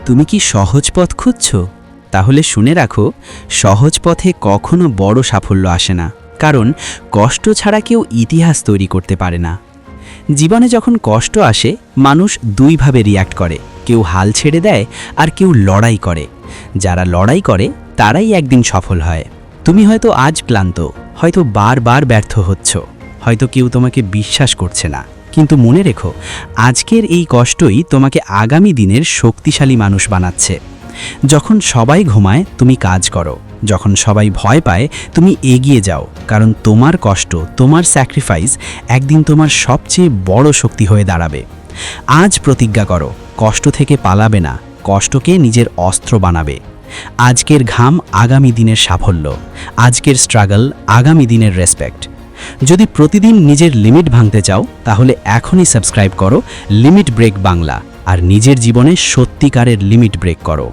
তুমি কি সহজ পথ খুঁজছ? তাহলে শুনে রাখো, সহজ পথে কখনো বড় সাফল্য আসে না, কারণ কষ্ট ছাড়া কেউ ইতিহাস তৈরি করতে পারে না। জীবনে যখন কষ্ট আসে, মানুষ দুইভাবে রিয়্যাক্ট করে, কেউ হাল ছেড়ে দেয় আর কেউ লড়াই করে। যারা লড়াই করে তারাই একদিন সফল হয়। তুমি হয়তো আজ ক্লান্ত, হয়তো বারবার ব্যর্থ হচ্ছ, হয়তো কেউ তোমাকে বিশ্বাস করছে না, কিন্তু মনে রেখো, আজকের এই কষ্টই তোমাকে আগামী দিনের শক্তিশালী মানুষ বানাচ্ছে। যখন সবাই ঘুমায় তুমি কাজ করো, যখন সবাই ভয় পায় তুমি এগিয়ে যাও, কারণ তোমার কষ্ট, তোমার স্যাক্রিফাইস একদিন তোমার সবচেয়ে বড় শক্তি হয়ে দাঁড়াবে। আজ প্রতিজ্ঞা করো, কষ্ট থেকে পালাবে না, কষ্টকে নিজের অস্ত্র বানাবে। আজকের ঘাম আগামী দিনের সাফল্য, আজকের স্ট্রাগল আগামী দিনের রেসপেক্ট। যদি প্রতিদিন নিজের লিমিট ভাঙতে চাও, তাহলে এখনই সাবস্ক্রাইব করো লিমিট ব্রেক বাংলা, আর নিজের জীবনে সত্যিকারের লিমিট ব্রেক করো।